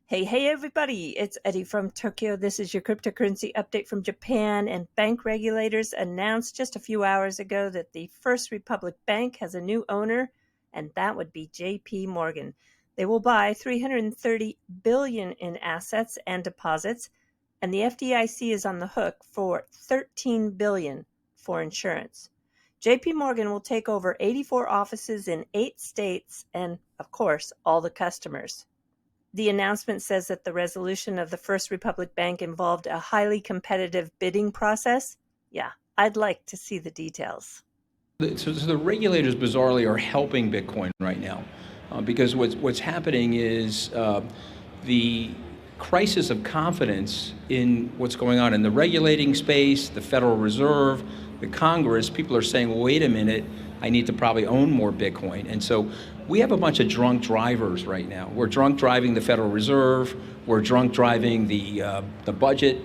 Hey, everybody, it's Eddie from Tokyo. This is your cryptocurrency update from Japan, and bank regulators announced just a few hours ago that the First Republic Bank has a new owner, and that would be JP Morgan. They will buy $330 billion in assets and deposits, and the FDIC is on the hook for $13 billion for insurance. JP Morgan will take over 84 offices in 8 states and, of course, all the customers. The announcement says that the resolution of the First Republic Bank involved a highly competitive bidding process. Yeah, I'd like to see the details. So the regulators, bizarrely, are helping Bitcoin right now because what's happening is the crisis of confidence in what's going on in the regulating space, the Federal Reserve, the Congress. People are saying, well, wait a minute, I need to probably own more Bitcoin. And so we have a bunch of drunk drivers right now. We're drunk driving the Federal Reserve. We're drunk driving the budget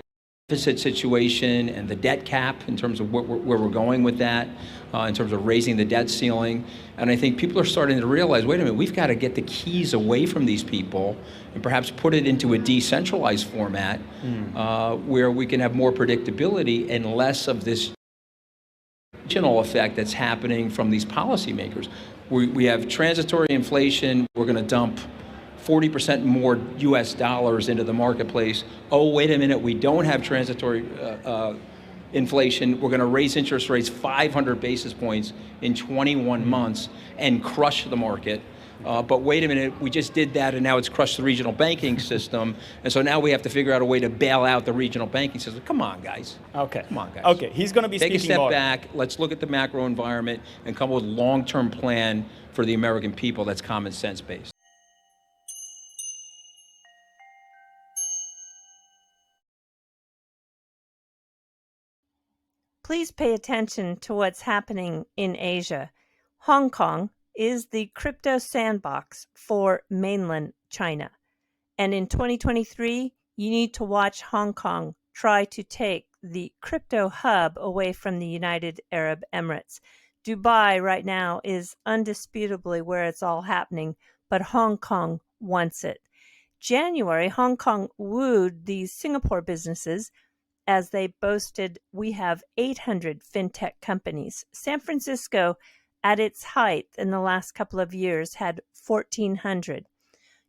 deficit situation and the debt cap in terms of where we're going with that, in terms of raising the debt ceiling. And I think people are starting to realize, wait a minute, we've got to get the keys away from these people and perhaps put it into a decentralized format where we can have more predictability and less of this regional effect that's happening from these policymakers. We have transitory inflation. We're going to dump 40% more US dollars into the marketplace. Oh, wait a minute, we don't have transitory inflation. We're going to raise interest rates 500 basis points in 21 months and crush the market. But wait a minute, we just did that and now it's crushed the regional banking system. And so now we have to figure out a way to bail out the regional banking system. Come on, guys. Okay. Come on, guys. Okay, he's going to be Take speaking a step more. back. Let's look at the macro environment and come up with a long-term plan for the American people that's common sense based. Please pay attention to what's happening in Asia. Hong Kong is the crypto sandbox for mainland China. And in 2023, you need to watch Hong Kong try to take the crypto hub away from the United Arab Emirates. Dubai right now is undisputably where it's all happening, but Hong Kong wants it. January, Hong Kong wooed these Singapore businesses as they boasted, we have 800 fintech companies. San Francisco, at its height in the last couple of years, had 1,400.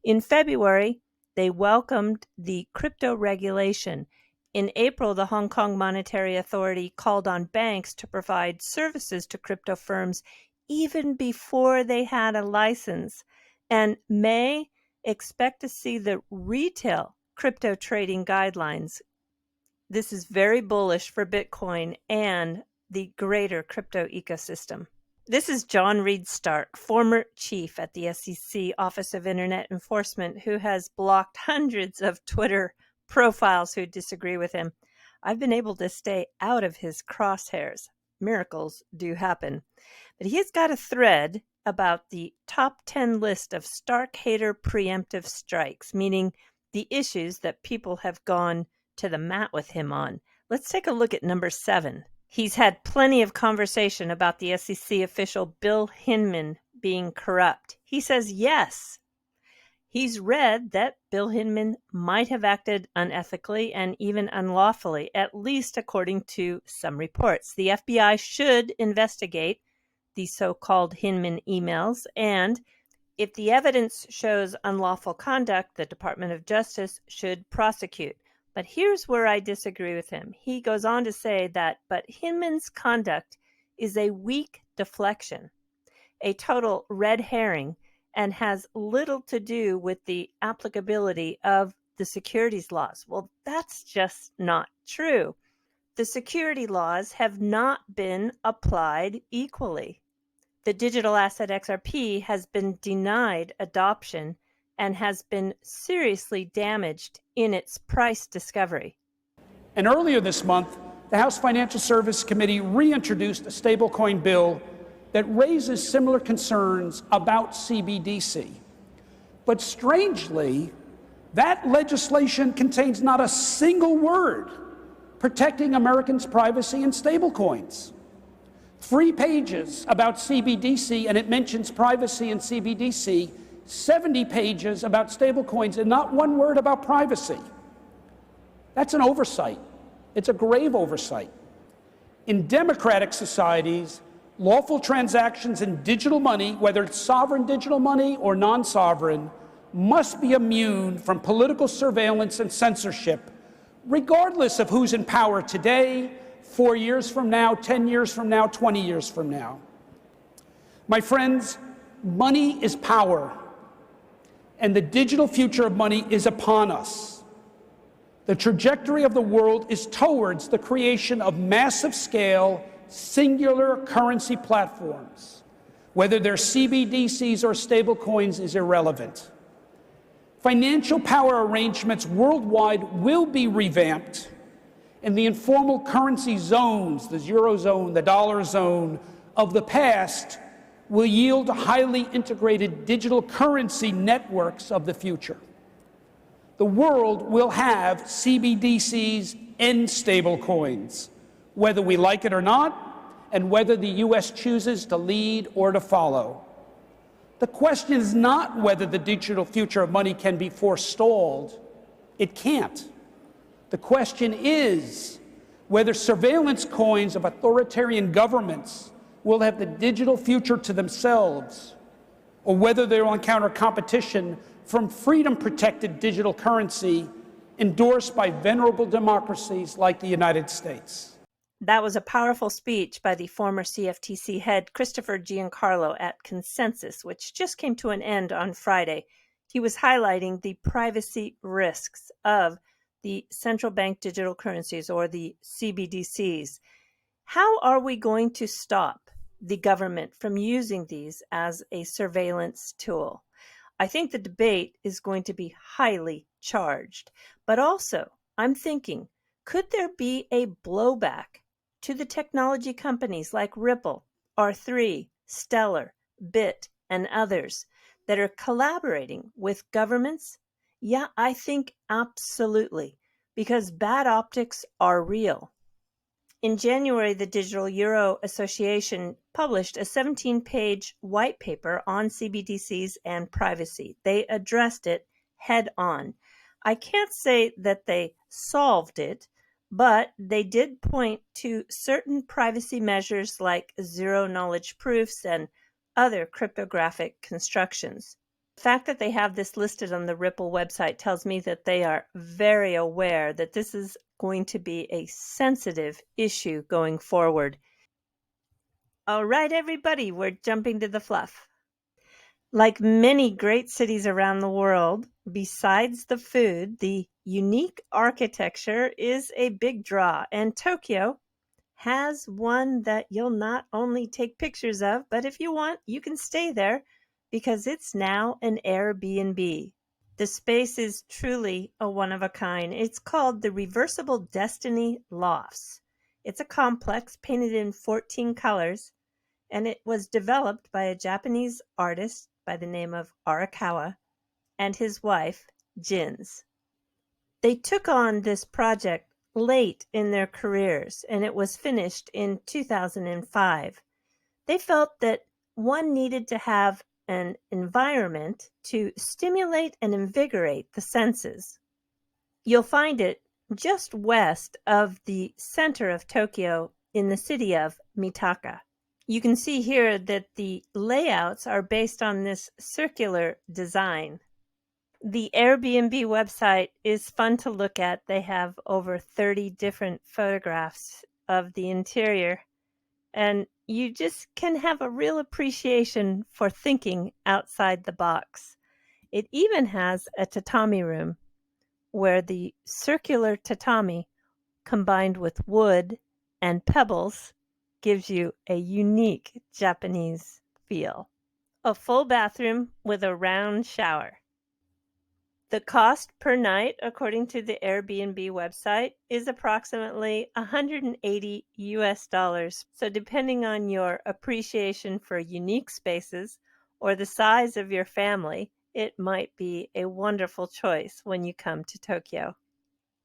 In February, they welcomed the crypto regulation. In April, the Hong Kong Monetary Authority called on banks to provide services to crypto firms even before they had a license. And May, expect to see the retail crypto trading guidelines. This is very bullish for Bitcoin and the greater crypto ecosystem. This is John Reed Stark, former chief at the SEC Office of Internet Enforcement, who has blocked hundreds of Twitter profiles who disagree with him. I've been able to stay out of his crosshairs. Miracles do happen. But he's got a thread about the top 10 list of Stark hater preemptive strikes, meaning the issues that people have gone to the mat with him on. Let's take a look at number 7. He's had plenty of conversation about the SEC official Bill Hinman being corrupt. He says yes. He's read that Bill Hinman might have acted unethically and even unlawfully, at least according to some reports. The FBI should investigate the so-called Hinman emails, and if the evidence shows unlawful conduct, the Department of Justice should prosecute. But here's where I disagree with him. He goes on to say that, but Hinman's conduct is a weak deflection, a total red herring, and has little to do with the applicability of the securities laws. Well, that's just not true. The security laws have not been applied equally. The digital asset XRP has been denied adoption and has been seriously damaged in its price discovery. And earlier this month, the House Financial Services Committee reintroduced a stablecoin bill that raises similar concerns about Cbdc. But strangely, that legislation contains not a single word protecting Americans' privacy in stablecoins. 3 pages about Cbdc, and it mentions privacy in Cbdc, 70 pages about stablecoins and not one word about privacy. That's an oversight. It's a grave oversight. In democratic societies, lawful transactions in digital money, whether it's sovereign digital money or non-sovereign, must be immune from political surveillance and censorship, regardless of who's in power today, 4 years from now, 10 years from now, 20 years from now. My friends, money is power, and the digital future of money is upon us. The trajectory of the world is towards the creation of massive scale, singular currency platforms. Whether they're CBDCs or stablecoins is irrelevant. Financial power arrangements worldwide will be revamped, and the informal currency zones, the Eurozone, the dollar zone of the past, will yield highly integrated digital currency networks of the future. The world will have CBDCs and stablecoins, whether we like it or not, and whether the US chooses to lead or to follow. The question is not whether the digital future of money can be forestalled. It can't. The question is whether surveillance coins of authoritarian governments will have the digital future to themselves, or whether they will encounter competition from freedom-protected digital currency endorsed by venerable democracies like the United States. That was a powerful speech by the former CFTC head Christopher Giancarlo at Consensus, which just came to an end on Friday. He was highlighting the privacy risks of the central bank digital currencies, or the CBDCs. How are we going to stop the government from using these as a surveillance tool? I think the debate is going to be highly charged, but also I'm thinking, could there be a blowback to the technology companies like Ripple, R3, Stellar, Bit, and others that are collaborating with governments? Yeah, I think absolutely, because bad optics are real. In January, the Digital Euro Association published a 17-page white paper on CBDCs and privacy. They addressed it head on. I can't say that they solved it, but they did point to certain privacy measures like zero-knowledge proofs and other cryptographic constructions. The fact that they have this listed on the Ripple website tells me that they are very aware that this is going to be a sensitive issue going forward. All right, everybody, we're jumping to the fluff. Like many great cities around the world, besides the food, the unique architecture is a big draw, and Tokyo has one that you'll not only take pictures of, but if you want, you can stay there because it's now an Airbnb. The space is truly a one-of-a-kind. It's called the Reversible Destiny Lofts. It's a complex painted in 14 colors, and it was developed by a Japanese artist by the name of Arakawa and his wife, Jins. They took on this project late in their careers, and it was finished in 2005. They felt that one needed to have an environment to stimulate and invigorate the senses. You'll find it just west of the center of Tokyo in the city of Mitaka. You can see here that the layouts are based on this circular design. The Airbnb website is fun to look at. They have over 30 different photographs of the interior, and you just can have a real appreciation for thinking outside the box. It even has a tatami room where the circular tatami combined with wood and pebbles gives you a unique Japanese feel. A full bathroom with a round shower. The cost per night, according to the Airbnb website, is approximately $180 US. So depending on your appreciation for unique spaces or the size of your family, it might be a wonderful choice when you come to Tokyo.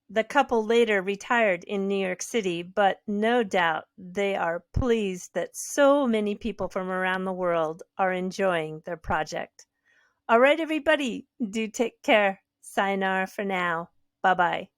The couple later retired in New York City, but no doubt they are pleased that so many people from around the world are enjoying their project. All right, everybody, do take care. Sayonara for now. Bye-bye.